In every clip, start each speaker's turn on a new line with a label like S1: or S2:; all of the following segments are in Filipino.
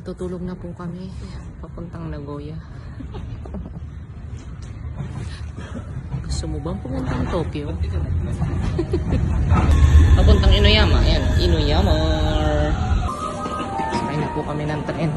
S1: Matutulog na po kami. Papuntang Nagoya. Gusto mo bang pumuntang Tokyo? Papuntang Inuyama. Ayan, Inuyama. Sakay na po kami ng tren.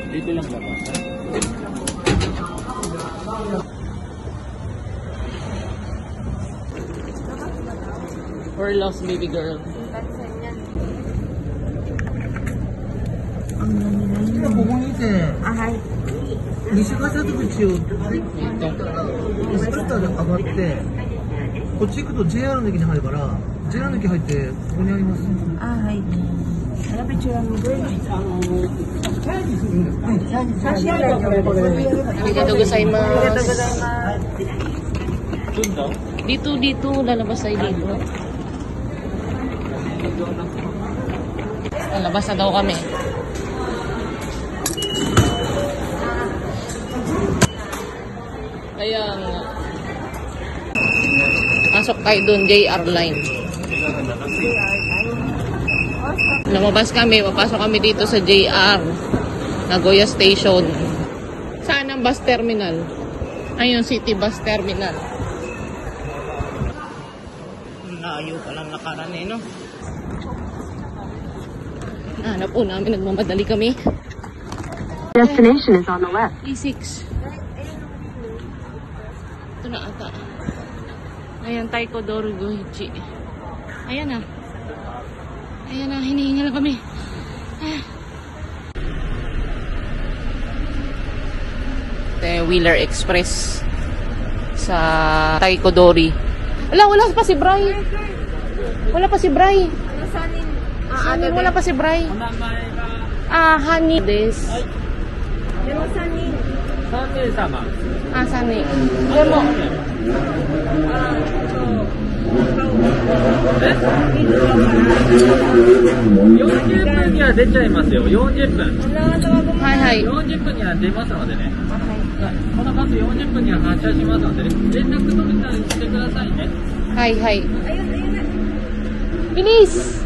S2: Dito lang labas.
S1: We're lost, baby girl.
S3: JR の駅に入るから JR の駅入ってここにあります。はい。
S1: Arigatou gozaimasu. Dito, lalabas tayo dito. Lalabas na daw kami. Kaya pasok kayo dun, JR line. Lumabas kami, papasok kami dito sa JR Nagoya Station. Saan ang bus terminal? Ayun, City Bus Terminal. Layo palang lakaran eh, no? Hanap po namin, nagmamadali kami.
S4: Destination is on the left.
S1: E6. Ito na ata. Ayan, Taiko-Doru Goichi. Ayan na. Ayan na, hinihingal kami. Wheeler Express sa Taiko-Dori. Wala pa si Bray. Wala pa si Bray. Wala pa si Bray. Honey des. Sani. Demo.
S2: 40分には出ちゃいますよ。40分。
S1: はいはい。
S2: 40分には出ますのでね。このバス40分には発車しますのでね。連絡取れたりしてくださいね。
S1: はいはい。Bilis!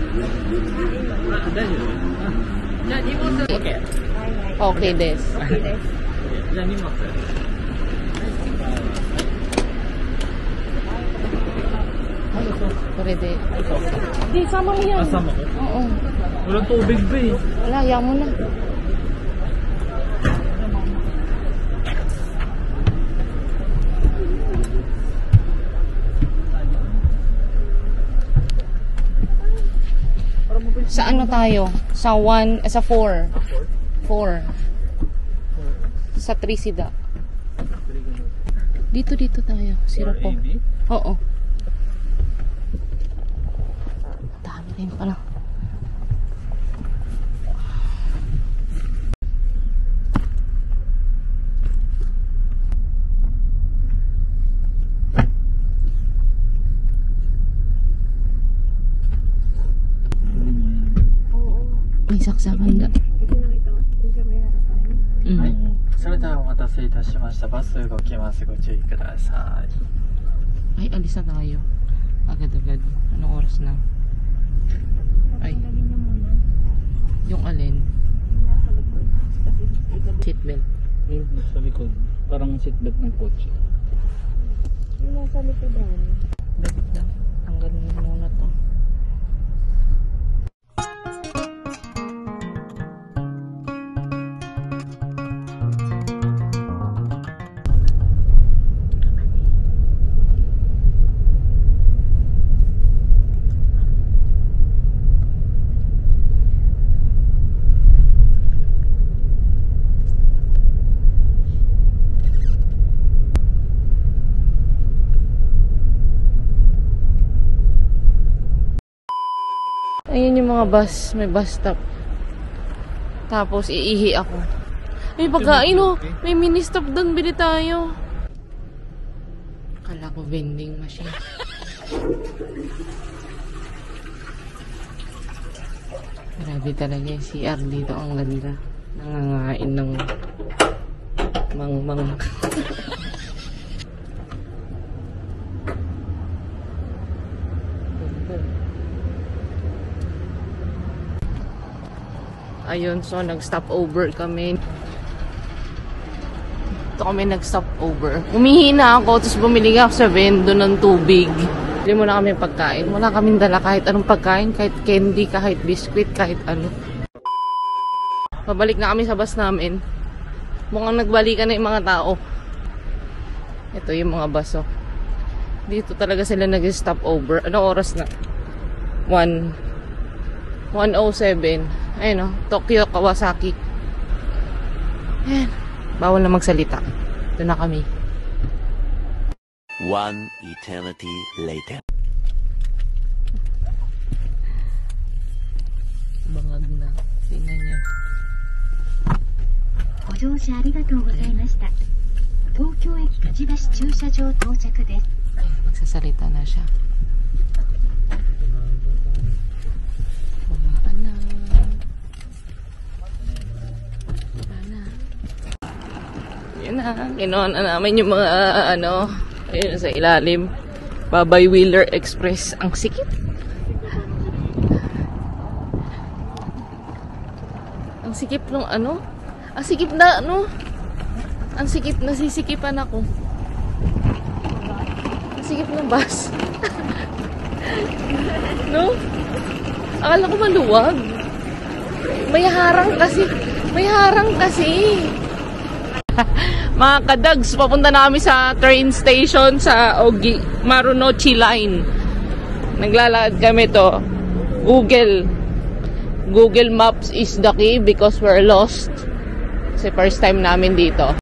S2: 大丈夫。じゃあ荷物 OK。
S1: Okay des.
S2: じゃあ荷物。
S1: Pwede. Di, sama mo yan.
S2: Sama ko?
S1: Oo.
S2: Walang tubig ba eh.
S1: Wala, ayaw mo na. Sa ano tayo? Sa 4. 4. Sa 3 sida. Dito tayo. Siroko. Oo. Dami rin pala. May saksakan da.
S2: はい。それではお待たせいたしました。バス動きます。ご注意ください。
S1: Ay, alis na tayo. Agad-agad. Anong oras na? Ay. Yung alin? Seatbelt.
S2: Yung sa likod. Parang seatbelt ng kotse.
S4: Yung nasa likodan.
S1: Dapat lang. Tanggalin muna to. Ayun yung mga bus. May bus stop. Tapos, iihi ako. May pagkain oh. May mini stop doon. Bili tayo. Akala ko vending machine. Grabe talaga yung CR dito. Ang ganda. Nangangain ng mang-mang. Ayun, so nag-stop over kami. Ito kami nag-stop over. Umihi na ako, tapos bumili ako sa vendo ng tubig. Bili mo na kami pagkain. Wala kaming dala kahit anong pagkain, kahit candy, kahit biscuit, kahit ano. Pabalik na kami sa bus namin. Mukhang nagbalikan na yung mga tao. Ito yung mga bus, oh. Dito talaga sila nag-stop over. Anong oras na? 1:07. Ayun, oh. Tokyo, Kawasaki. Ayan. Bawal na magsalita. Ito na kami.
S5: One eternity later.
S1: Bangag na. Tingnan niya.
S6: ご乗車ありがとうございました。東京駅くちばし駐車場到着です。
S1: Ay, magsasalita na siya. Babaan na. Babaan na. Yun na. Kinuha na namin yung mga ano. Ayun sa ilalim. Babay Wheeler Express. Ang sikip. Ang sikip ng ano. Ang sikip na ano. Ang sikip na sisikipan ako. Ang sikip ng bus. No? Akala ko maluwag. May harang kasi. May harang kasi. Mga kadags, papunta na kami sa train station sa Marunouchi Line. Naglalakad kami to. Google Maps is the key because we're lost. Kasi first time namin dito.